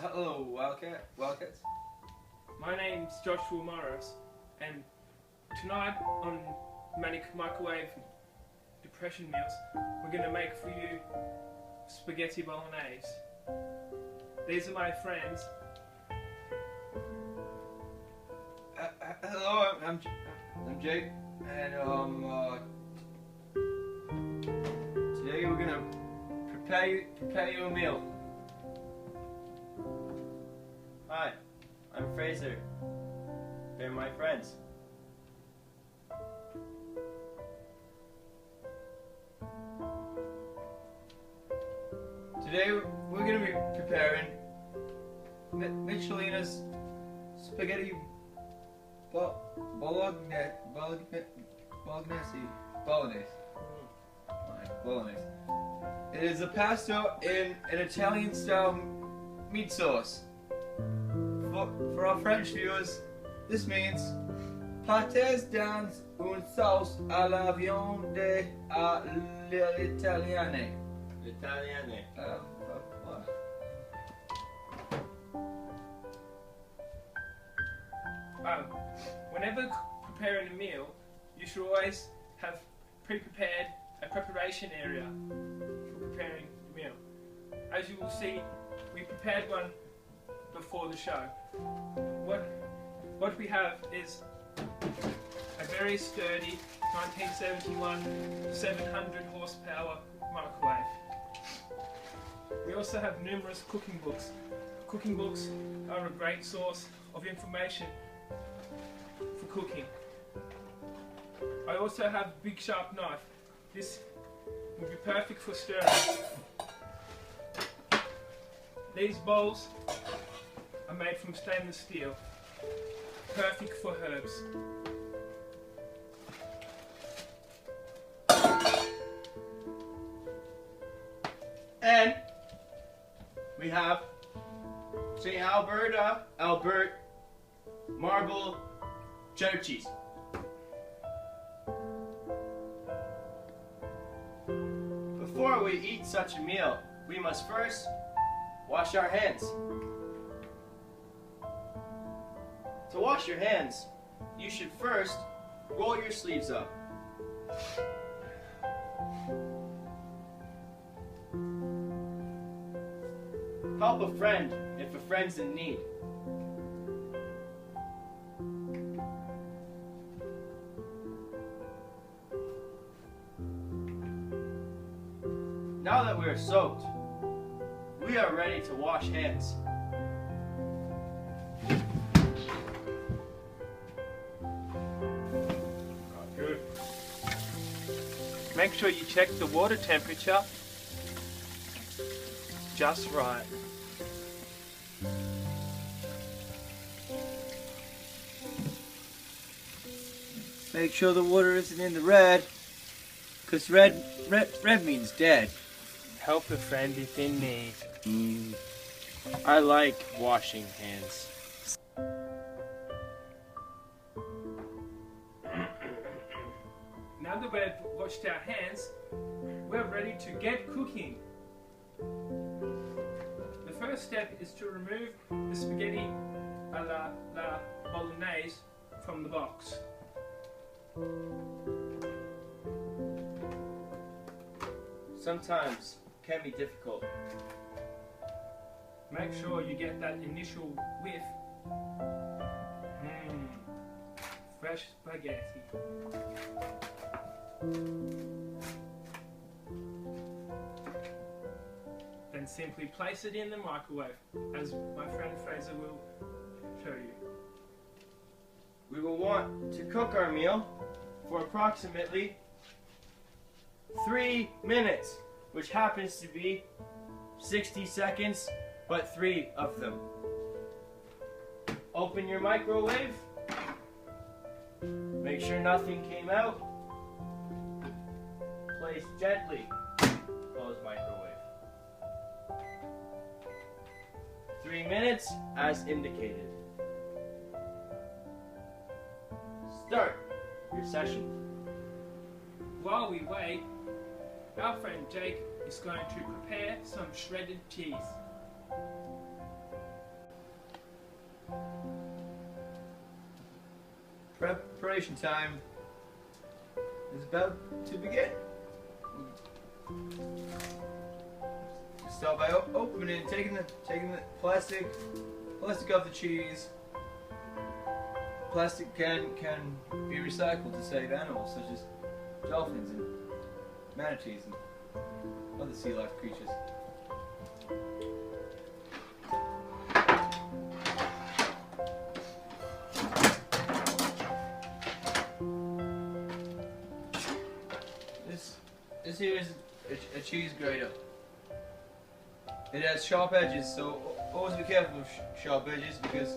Hello, Wildcats. My name's Joshua Morris, and tonight on Manic Microwave Depression Meals, we're going to make for you spaghetti bolognese. These are my friends. Hello, I'm Jake, and today we're gonna prepare you a meal. Hi, I'm Fraser. They're my friends. Today we're gonna be preparing Michelina's spaghetti bolognese. It is a pasta in an Italian-style meat sauce. For our French viewers, this means pâtés dans une sauce à la viande à l'italienne. L'italiane. Whenever preparing a meal, you should always have pre-prepared a preparation area for preparing the meal. As you will see, we prepared one before the show. What we have is a very sturdy 1971 700 horsepower microwave. We also have numerous cooking books. Cooking books are a great source of information for cooking. I also have a big sharp knife. This will be perfect for stirring. These bowls are made from stainless steel, perfect for herbs. And we have St. Albert marble cheddar cheese. Before we eat such a meal, we must first wash our hands. To wash your hands, you should first roll your sleeves up. Help a friend if a friend's in need. Now that we are soaked, we are ready to wash hands. Good. Make sure you check the water temperature just right. Make sure the water isn't in the red, because red means dead. Help a friend if in need. I like washing hands. Now that we've washed our hands, we're ready to get cooking. The first step is to remove the spaghetti a la bolognese from the box. Sometimes it can be difficult. Make sure you get that initial whiff. Fresh spaghetti. Then simply place it in the microwave, as my friend Fraser will show you. We will want to cook our meal for approximately 3 minutes, which happens to be 60 seconds, but 3 of them. Open your microwave. Make sure nothing came out. Place gently. Close microwave. 3 minutes as indicated. Start your session. While we wait, our friend Jake is going to prepare some shredded cheese. Preparation time is about to begin. Start by opening, taking the plastic off the cheese. Plastic can be recycled to save animals such as dolphins and manatees and other sea life creatures. This here is a cheese grater. It has sharp edges, so always be careful with sharp edges because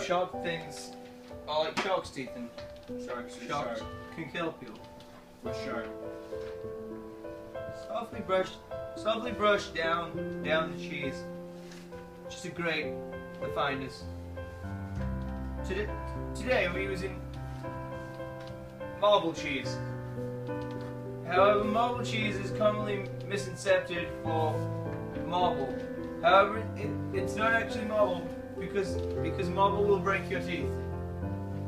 sharp things are like shark's teeth, and sharks can kill people. For sure. Softly brush down the cheese just to grate the fineness. Today we're using marble cheese. However, marble cheese is commonly misinterpreted for marble. However, it's not actually marble because marble will break your teeth.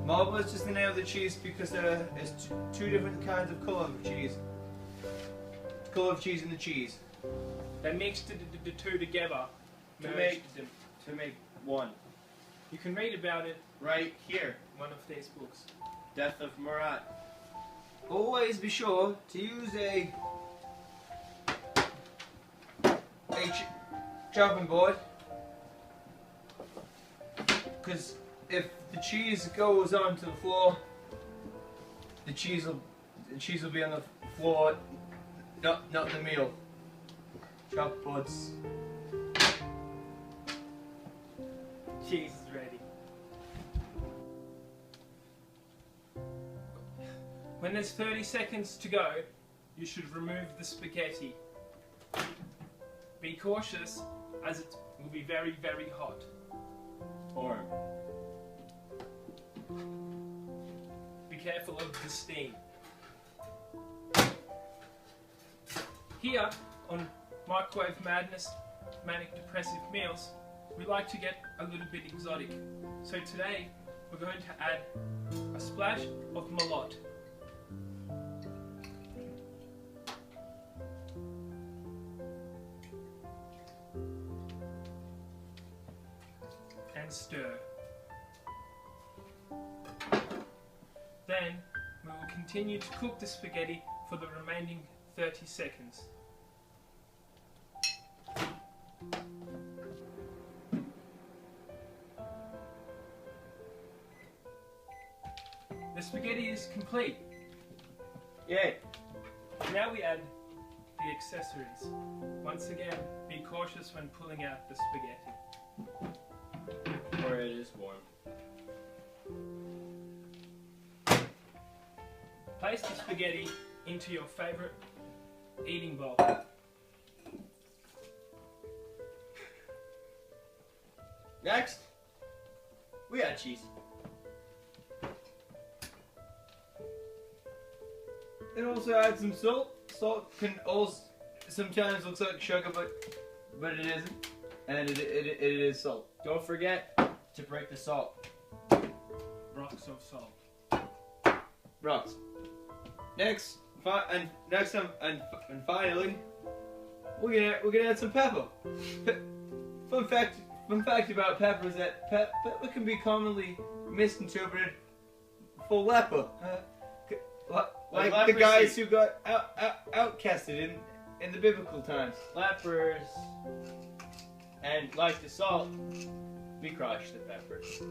Marble is just the name of the cheese because there is two different kinds of color of cheese. Color of cheese in the cheese. They mixed the two together To merged them. make one. You can read about it Right here. in one of these books. Death of Murat. Always be sure to use a chopping board, because if the cheese goes onto the floor, the cheese will be on the floor, not the meal. Chop boards. Cheese is ready. When there's 30 seconds to go, you should remove the spaghetti. Be cautious, as it will be very, very hot. Or Be careful of the steam. Here, on Microwave Madness Manic Depressive Meals, we like to get a little bit exotic. So today, we're going to add a splash of malot. And stir. Then we will continue to cook the spaghetti for the remaining 30 seconds. The spaghetti is complete. yay. Now we add the accessories. Once again, be cautious when pulling out the spaghetti. Or it is warm. Place the spaghetti into your favorite eating bowl. Next, we add cheese. And also add some salt. Salt can also sometimes looks like sugar, but it isn't, and it is salt. Don't forget to break the salt. Rocks of salt. Rocks. Next, and finally, we're gonna add some pepper. Fun fact about pepper is that pepper can be commonly misinterpreted for leper. Like the leprosy. guys who got outcasted in the biblical times. Lepers. And like the salt, we crush the peppers.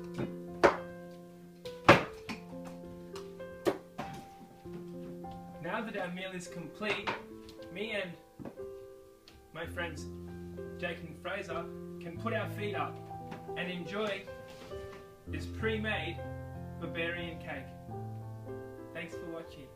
Now that our meal is complete, me and my friends Jake and Fraser can put our feet up and enjoy this pre-made barbarian cake. Thanks for watching.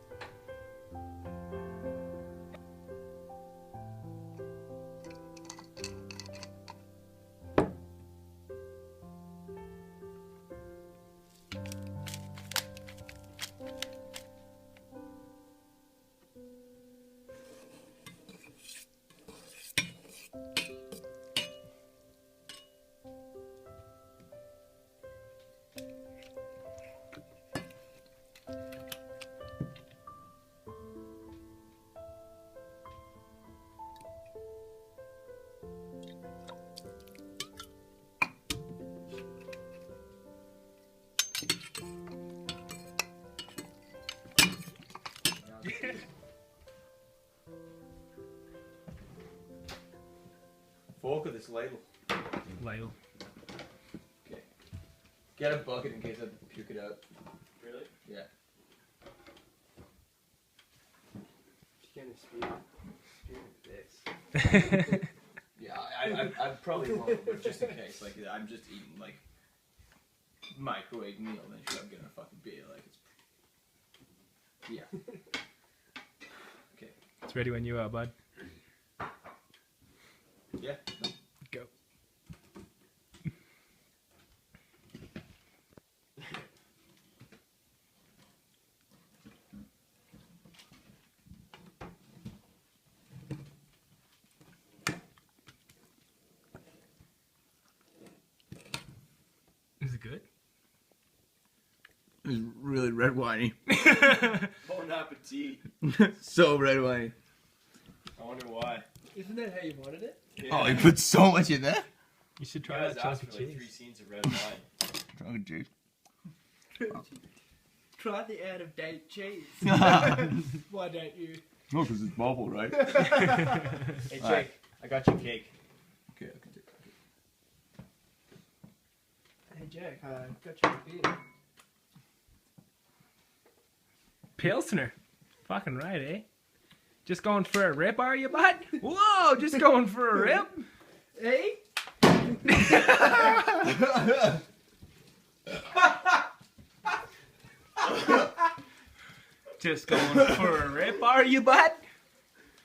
Fork or this ladle? Ladle. Get a bucket in case I puke it out. Really? Yeah. You're gonna spew this. Yeah, I probably won't, but just in case. Like, I'm just eating, like, microwave meal, then sure, I'm getting a fucking beer. Like, it's... Yeah. Okay. It's ready when you are, bud. Yeah. Go. Is it good? It's really red winey. Bon appetit. So red winey. I wonder why. Isn't that how you wanted it? Yeah. Oh, you put so much in there? You should You try guys that asked chocolate for like 3 cheese. scenes of red wine. Drunk juice. Try the out of date cheese. Why don't you? No, because it's bubble, right? Hey, Jake, Alright. I got you cake. Okay, I can take it. Hey Jack, got you a beer. Pilsner. Fucking right, eh? Just going for a rip, are you, bud? Whoa, just going for a rip? Hey? Just going for a rip, are you, bud?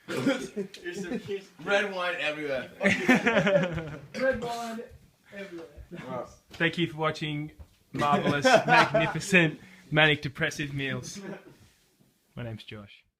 Here's some keys. Red wine everywhere. Red wine everywhere. Thank you for watching marvelous, magnificent, manic depressive meals. My name's Josh.